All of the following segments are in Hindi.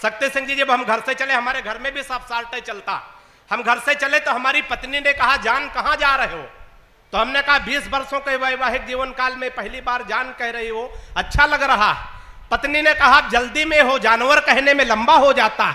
शक्ति सिंह जी, जब हम घर से चले, हमारे घर में भी सब साल्टे चलता, हम घर से चले तो हमारी पत्नी ने कहा, जान कहां जा रहे हो? तो हमने कहा 20 वर्षों के वैवाहिक जीवन काल में पहली बार जान कह रही हो, अच्छा लग रहा। पत्नी ने कहा, जल्दी में हो, जानवर कहने में लंबा हो जाता।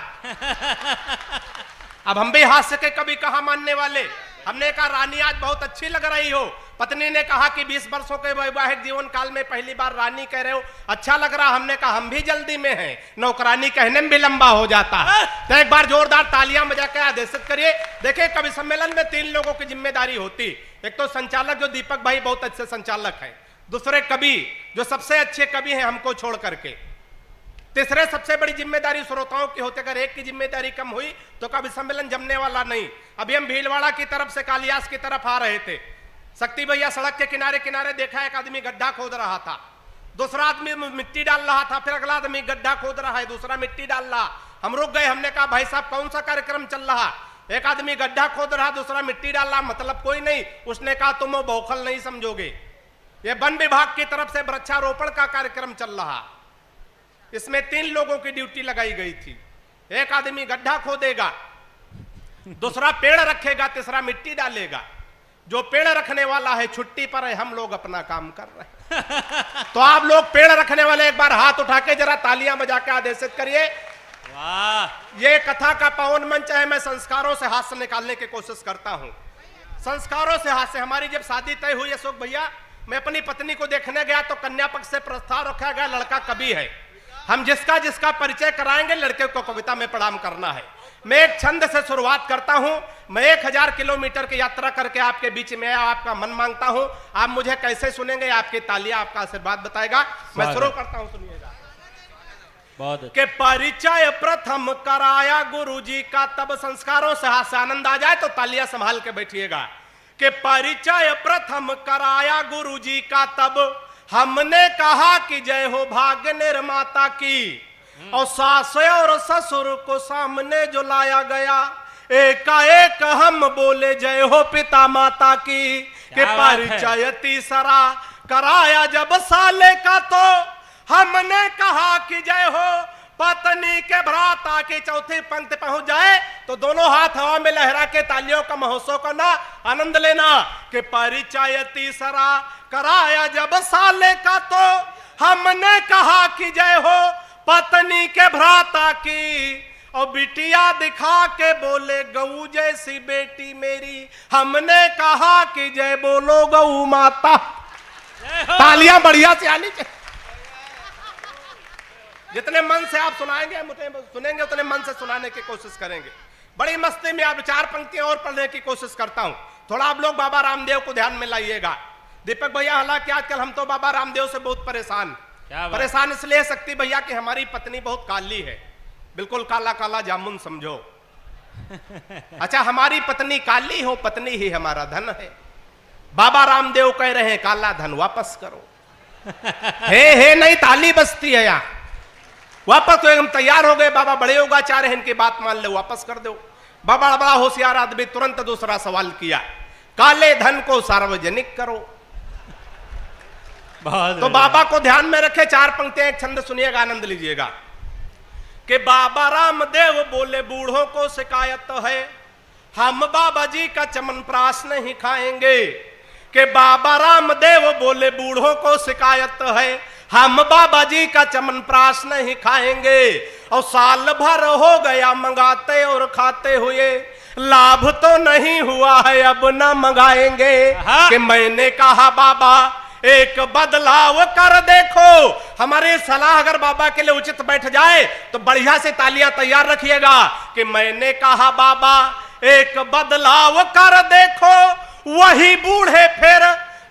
अब हम भी हास्य के कभी कहा मानने वाले। हमने कहा, रानी आज बहुत अच्छी लग रही हो। पत्नी ने कहा कि 20 वर्षों के वैवाहिक जीवन काल में पहली बार रानी कह रहे हो, अच्छा लग रहा। हमने कहा, हम भी जल्दी में हैं, नौकरानी कहने में भी लंबा हो जाता। तो एक बार जोरदार तालियां बजा के आदेशित करिए। देखिए, कवि सम्मेलन में 3 लोगों की जिम्मेदारी होती। एक तो संचालक, जो दीपक भाई बहुत अच्छे संचालक हैं। दूसरे कवि, जो सबसे अच्छे कवि हैं हमको छोड़ करके। तीसरे सबसे बड़ी जिम्मेदारी श्रोताओं की होती। अगर एक की जिम्मेदारी कम हुई तो कवि सम्मेलन जमने वाला नहीं। अभी हम भीलवाड़ा की तरफ से कालियास की तरफ आ रहे थे। शक्ति भैया सड़क के किनारे किनारे देखा, एक आदमी गड्ढा खोद रहा था, दूसरा आदमी मिट्टी डाल रहा था, फिर अगला आदमी गड्ढा खोद रहा है, दूसरा मिट्टी डाल रहा। हम रुक गए, हमने कहा, भाई साहब कौन सा कार्यक्रम चल रहा? एक आदमी गड्ढा खोद रहा, दूसरा मिट्टी डाल रहा, मतलब कोई नहीं। उसने कहा, तुम वो बौखल नहीं समझोगे, ये वन विभाग की तरफ से वृक्षारोपण का कार्यक्रम चल रहा। इसमें 3 लोगों की ड्यूटी लगाई गई थी। एक आदमी गड्ढा खोदेगा, दूसरा पेड़ रखेगा, तीसरा मिट्टी डालेगा। जो पेड़ रखने वाला है छुट्टी पर है, हम लोग अपना काम कर रहे हैं। तो आप लोग पेड़ रखने वाले एक बार हाथ उठा के जरा तालियां बजा के आदेशित करिए। वाह! ये कथा का पावन मंच है। मैं संस्कारों से हास्य निकालने की कोशिश करता हूं। संस्कारों से हास्य। हमारी जब शादी तय हुई अशोक भैया, मैं अपनी पत्नी को देखने गया तो कन्या पक्ष से प्रस्ताव रखा गया, लड़का कवि है, हम जिसका जिसका परिचय कराएंगे, लड़के को कविता में प्रणाम करना है। मैं एक छंद से शुरुआत करता हूं। मैं 1000 किलोमीटर की यात्रा करके आपके बीच में आया, आपका मन मांगता हूं। आप मुझे कैसे सुनेंगे? आपकी तालियां आपका आशीर्वाद बताएगा। मैं शुरू करता हूं, सुनिएगा। के परिचय प्रथम कराया गुरुजी का, तब संस्कारों से हास्य आनंद आ जाए तो तालियां संभाल के बैठिएगा। के परिचय प्रथम कराया गुरुजी का, तब हमने कहा कि जय हो भाग्य निर्माता की। और सास और ससुर को सामने जो लाया गया, एकाएक हम बोले जय हो पिता माता की। के परिचय तीसरा कराया जब साले का, तो हमने कहा कि जय हो पत्नी के भ्राता की। चौथी पंक्ति पहुंच जाए तो दोनों हाथ हवा में लहरा के तालियों का महोत्सव करना, आनंद लेना। के परिचय तीसरा कराया जब साले का, तो हमने कहा कि जय हो पत्नी के भ्राता की। और बिटिया दिखा के बोले गऊ जैसी बेटी मेरी, हमने कहा कि जय बोलो गऊ माता। तालियां बढ़िया से आनी चाहिए। जितने मन से आप सुनाएंगे, सुनेंगे, उतने मन से सुनाने की कोशिश करेंगे। बड़ी मस्ती में आप 4 पंक्तियां और पढ़ने की कोशिश करता हूं। थोड़ा आप लोग बाबा रामदेव को ध्यान में लाइएगा। दीपक भैया, हालांकि आजकल हम तो बाबा रामदेव से बहुत परेशान इसलिए शक्ति भैया कि हमारी पत्नी बहुत काली है, बिल्कुल काला काला जामुन समझो। अच्छा, हमारी पत्नी काली हो, पत्नी ही हमारा धन है। बाबा रामदेव कह रहे हैं, काला धन वापस करो। हे नहीं, ताली बजती है यहाँ। वापस तो हम तैयार हो गए। बाबा बड़े योगाचार्य हैं, इनकी बात मान लो, वापस कर दो। बाबा बड़ा होशियार आदमी, तुरंत दूसरा सवाल किया, काले धन को सार्वजनिक करो। तो बाबा को ध्यान में रखे, 4 पंक्तियां, एक छंद सुनिएगा, आनंद लीजिएगा। कि बाबा रामदेव बोले बूढ़ों को शिकायत है, हम बाबा जी का चमनप्राश नहीं खाएंगे। कि बाबा रामदेव बोले बूढ़ों को शिकायत है, हम बाबा जी का चमनप्राश नहीं खाएंगे। और साल भर हो गया मंगाते और खाते हुए, लाभ तो नहीं हुआ है, अब न मंगाएंगे। कि मैंने कहा बाबा एक बदलाव कर देखो। हमारी सलाह अगर बाबा के लिए उचित बैठ जाए तो बढ़िया से तालियां तैयार रखिएगा। कि मैंने कहा बाबा एक बदलाव कर देखो, वही बूढ़े फिर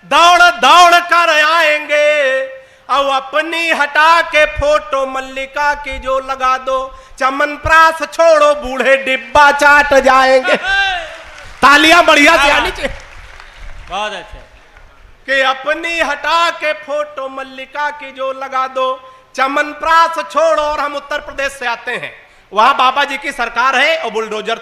दौड़ दौड़ कर आएंगे। और अपनी हटा के फोटो मल्लिका की जो लगा दो, चमनप्राश छोड़ो बूढ़े डिब्बा चाट जाएंगे। तालियां बढ़िया से आनी चाहिए। बहुत अच्छा। कि अपनी हटा के फोटो मल्लिका की जो लगा दो, चमनप्राश छोड़ो। और हम उत्तर प्रदेश से आते हैं, वहां बाबा जी की सरकार है और बुलडोजर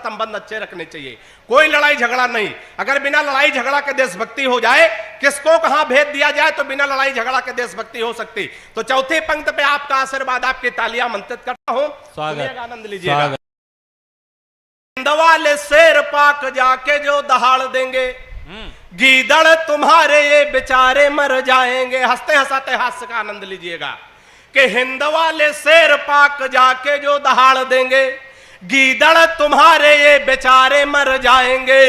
संबंध अच्छे रखने चाहिए, कोई लड़ाई झगड़ा नहीं। अगर बिना लड़ाई झगड़ा के देशभक्ति हो जाए, किसको कहां भेद दिया जाए तो बिना लड़ाई झगड़ा के देशभक्ति हो सकती। तो चौथी पंक्ति पे आपका आशीर्वाद, आपकी तालियां आमंत्रित करता हूं, आनंद लीजिएगा। हिंदवाले शेर पाक जाके जो दहाड़ देंगे, गीदड़ तुम्हारे ये बेचारे मर जाएंगे। हंसते हंसाते हास्य का आनंद लीजिएगा कि हिंदवाले शेर पाक जाके जो दहाड़ देंगे, गीदड़ तुम्हारे ये बेचारे मर जाएंगे।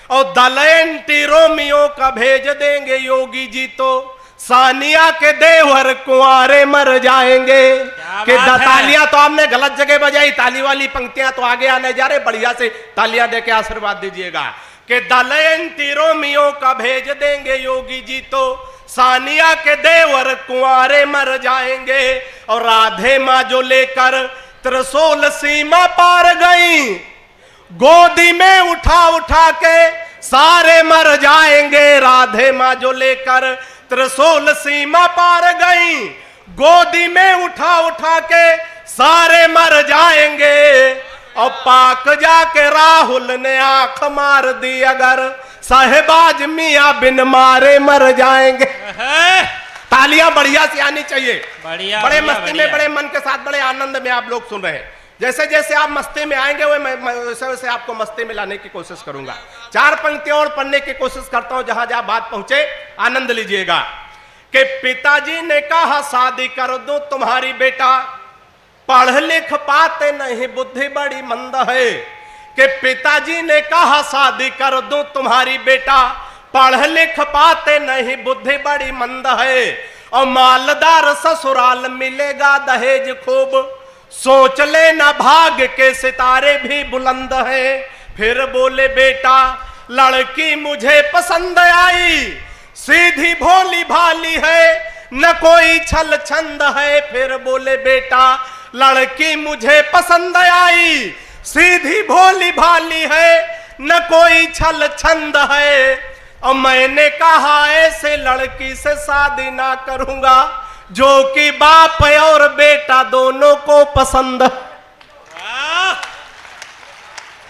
और दलेंटी रोमियो का भेज देंगे योगी जी, तो सानिया के देवर कुंवारे मर जाएंगे। कि तालियां तो आपने गलत जगह बजाई, ताली वाली पंक्तियां तो आगे आने जा रहे, बढ़िया से तालियां देके आशीर्वाद दीजिएगा कि दलेंटी रोमियो का भेज देंगे योगी जी, तो सानिया के देवर कुंवारे मर जाएंगे। और राधे मां जो लेकर त्रिशूल सीमा पार गई, गोदी में उठा उठा के सारे मर जाएंगे। राधे मां जो लेकर त्रिशूल सीमा पार गई, गोदी में उठा उठा के सारे मर जाएंगे। और पाक जाके राहुल ने आंख मार दी, अगर साहेबाज मियां बिन मारे मर जाएंगे। तालियां बढ़िया से आनी चाहिए, बढ़िया, बड़े बढ़िया, मस्ती में, बड़े मन के साथ, बड़े आनंद में आप लोग सुन रहे हैं। जैसे जैसे आप मस्ती में आएंगे वैसे वैसे आपको मस्ती में लाने की कोशिश करूंगा। चार पंक्तियां और पढ़ने की कोशिश करता हूं, जहां जहां बात पहुंचे आनंद लीजिएगा। कि पिताजी ने कहा शादी कर दूं तुम्हारी बेटा, पढ़ लिख पाते नहीं बुद्धि बड़ी मंद है। कि पिताजी ने कहा शादी कर दूं तुम्हारी बेटा, पढ़ लिख पाते नहीं बुद्धि बड़ी मंद है। और मालदार ससुराल मिलेगा दहेज खूब, सोच लेना भाग्य के सितारे भी बुलंद है। फिर बोले बेटा लड़की मुझे पसंद आई, सीधी भोली भाली है न कोई छल छंद है। फिर बोले बेटा लड़की मुझे पसंद आई, सीधी भोली भाली है न कोई छल छंद है। और मैंने कहा ऐसे लड़की से शादी ना करूंगा, जो कि बाप और बेटा दोनों को पसंद।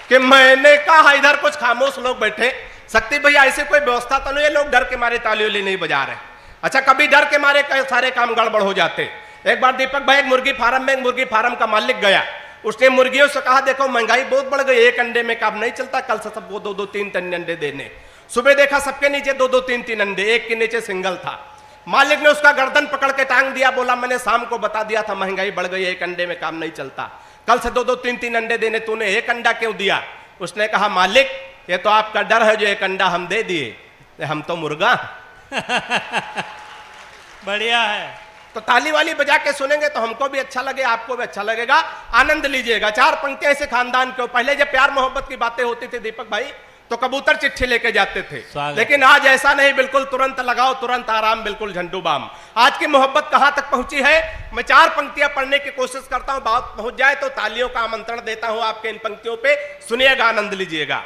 कि मैंने कहा, इधर कुछ खामोश लोग बैठे, शक्ति भैया ऐसी कोई व्यवस्था तो नहीं है, लोग डर के मारे ताली उली नहीं बजा रहे। अच्छा, कभी डर के मारे सारे काम गड़बड़ हो जाते। एक बार दीपक भाई एक मुर्गी फार्म में, एक मुर्गी फार्म का मालिक गया, उसने मुर्गियों से कहा देखो महंगाई बहुत बढ़ गई, एक अंडे में काम नहीं चलता, कल से सबको 2-2 3-3 अंडे देने। सुबह देखा सबके नीचे 2-2 3-3 अंडे, एक के नीचे सिंगल था। मालिक ने उसका गर्दन पकड़ के टांग दिया, बोला मैंने शाम को बता दिया था महंगाई बढ़ गई, एक अंडे में काम नहीं चलता, कल से 2-2 3-3 अंडे देने, तूने एक अंडा क्यों दिया? उसने कहा मालिक ये तो आपका डर है, जो एक अंडा हम दे दिए, हम तो मुर्गा। बढ़िया है। तो ताली वाली बजा के सुनेंगे तो हमको भी अच्छा लगे, आपको भी अच्छा लगेगा, आनंद लीजिएगा। चार पंक्तियां ऐसे खानदान के। पहले जब प्यार मोहब्बत की बातें होती थी दीपक भाई, तो कबूतर चिट्ठी लेके जाते थे, लेकिन आज ऐसा नहीं, बिल्कुल तुरंत लगाओ तुरंत आराम, बिल्कुल झंडू बाम। आज की मोहब्बत कहां तक पहुंची है, मैं चार पंक्तियां पढ़ने की कोशिश करता हूं, बात पहुंच जाए तो तालियों का आमंत्रण देता हूं आपके इन पंक्तियों पे, सुनिएगा, आनंद लीजिएगा।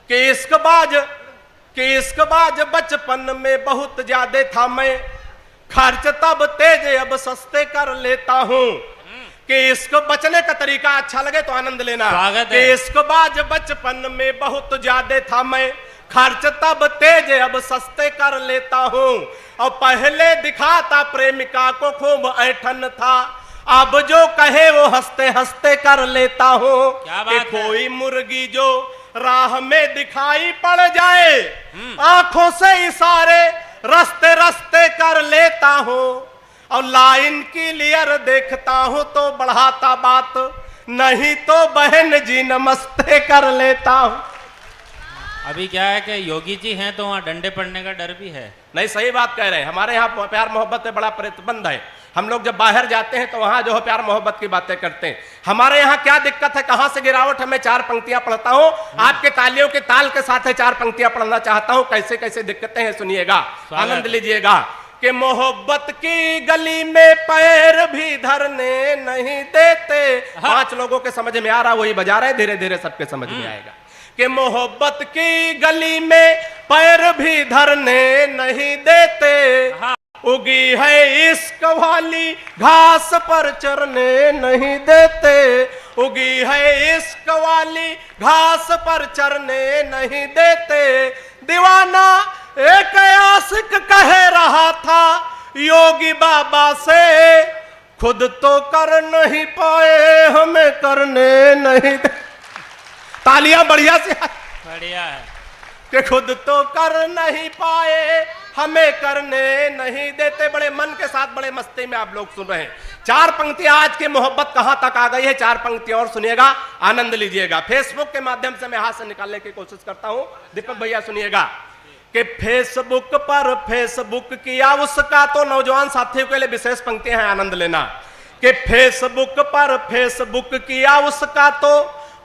कि इश्कबाज बचपन में बहुत ज्यादा था मैं, खर्च तब तेज अब सस्ते कर लेता हूं। कि इसको बचने का तरीका अच्छा लगे तो आनंद लेना। कि इश्कबाज बचपन में बहुत ज्यादा था मैं, खर्च तब तेज अब सस्ते कर लेता हूं। और पहले दिखाता प्रेमिका को खूब ऐठन था, अब जो कहे वो हंसते हंसते कर लेता हूं। कि कोई मुर्गी जो राह में दिखाई पड़ जाए, आंखों से इशारे रस्ते रस्ते कर लेता हूं। और लाइन क्लियर देखता हूं तो बढ़ाता बात, नहीं तो बहन जी नमस्ते कर लेता हूं। अभी क्या है कि योगी जी हैं तो वहाँ डंडे पड़ने का डर भी है। नहीं, सही बात कह रहे हैं। हमारे यहाँ प्यार मोहब्बत पे बड़ा प्रतिबंध है। हम लोग जब बाहर जाते हैं तो वहां जो है प्यार मोहब्बत की बातें करते हैं। हमारे यहाँ क्या दिक्कत है, कहां से गिरावट है, मैं चार पंक्तियां पढ़ता हूं, आपके तालियों के ताल के साथ है चार पंक्तियां पढ़ना चाहता हूं। कैसे कैसे दिक्कतें हैं सुनिएगा, आनंद लीजिएगा। कि मोहब्बत की गली में पैर भी धरने नहीं देते। 5 लोगों के समझ में आ रहा, वही बजा रहे, धीरे धीरे सबके समझ में आएगा। कि मोहब्बत की गली में पैर भी धरने नहीं देते, उगी है इश्क वाली घास पर चरने नहीं देते। उगी है इश्क वाली घास पर चरने नहीं देते। दीवाना एक आशिक कह रहा था योगी बाबा से, खुद तो कर नहीं पाए हमें करने नहीं दे। तालियां बढ़िया से बढ़िया है। कि खुद तो कर नहीं पाए हमें करने नहीं देते। बड़े मन के साथ बड़े मस्ती में आप लोग सुन रहे हैं। चार पंक्तियां आज की मोहब्बत कहां तक आ गई है, चार पंक्तियां और सुनिएगा, आनंद लीजिएगा। फेसबुक के माध्यम से मैं हाथ से निकालने की कोशिश करता हूं। दीपक भैया सुनिएगा कि फेसबुक पर फेसबुक किया उसका, तो नौजवान साथियों के लिए विशेष पंक्तियां हैं, आनंद लेना। कि फेसबुक पर फेसबुक किया उसका, तो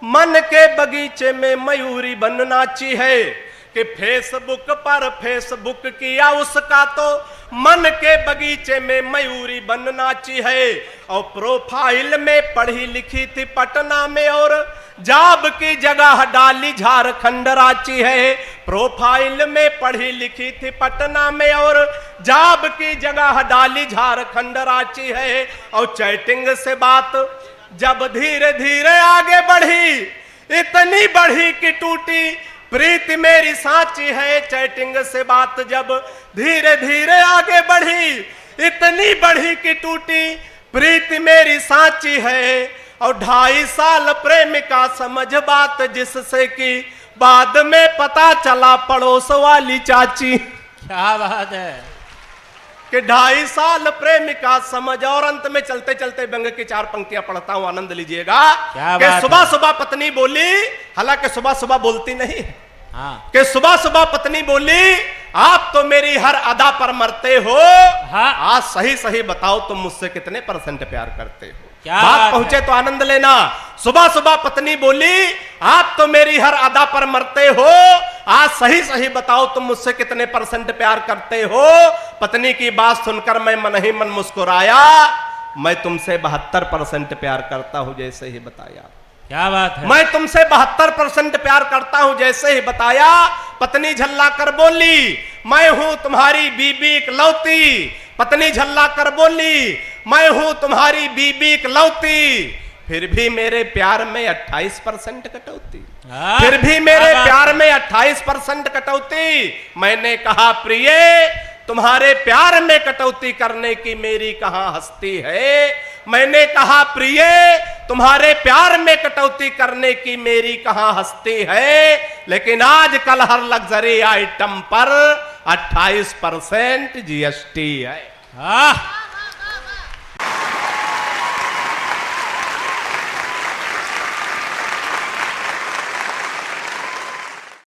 मन के बगीचे में मयूरी बन नाची है। कि फेसबुक पर फेसबुक किया उसका, तो मन के बगीचे में मयूरी बन नाची है। और प्रोफाइल में पढ़ी लिखी थी पटना में, और जॉब की जगह डाली झारखंड रांची है। प्रोफाइल में पढ़ी लिखी थी पटना में, और जॉब की जगह डाली झारखंड रांची है। और चैटिंग से बात जब धीरे धीरे आगे बढ़ी, इतनी बढ़ी कि टूटी प्रीति मेरी साची है। चैटिंग से बात जब धीरे धीरे आगे बढ़ी, इतनी बढ़ी कि टूटी प्रीति मेरी साची है। और 2.5 साल प्रेमिका समझ बात जिससे कि बाद में पता चला पड़ोस वाली चाची। क्या बात है कि 2.5 साल प्रेमिका समझ। और अंत में चलते चलते व्यंग की 4 पंक्तियां पढ़ता हूं, आनंद लीजिएगा। कि सुबह सुबह पत्नी बोली, हालांकि सुबह सुबह बोलती नहीं है। हाँ। कि सुबह सुबह पत्नी बोली, आप तो मेरी हर अदा पर मरते हो। हाँ। आज सही सही बताओ तुम मुझसे कितने % प्यार करते हो। क्या बात पहुंचे तो आनंद लेना। सुबह सुबह पत्नी बोली, आप तो मेरी हर अदा पर मरते हो। आज सही सही बताओ तुम मुझसे कितने % प्यार करते हो। पत्नी की बात सुनकर मैं मन ही मन मुस्कुराया, मैं तुमसे 72% प्यार करता हूं जैसे ही बताया। क्या बात है। मैं तुमसे 72% प्यार करता हूं जैसे ही बताया। पत्नी झल्ला कर बोली, मैं हूं तुम्हारी बीबी इकलौती। पत्नी झल्ला कर बोली, मैं हूं तुम्हारी बीबी इकलौती। फिर भी मेरे प्यार में 28% कटौती। फिर भी मेरे प्यार में 28% कटौती। मैंने कहा प्रिय, तुम्हारे प्यार में कटौती करने की मेरी कहां हस्ती है। मैंने कहा प्रिय, तुम्हारे प्यार में कटौती करने की मेरी कहां हस्ती है। लेकिन आजकल हर लग्जरी आइटम पर 28% GST है।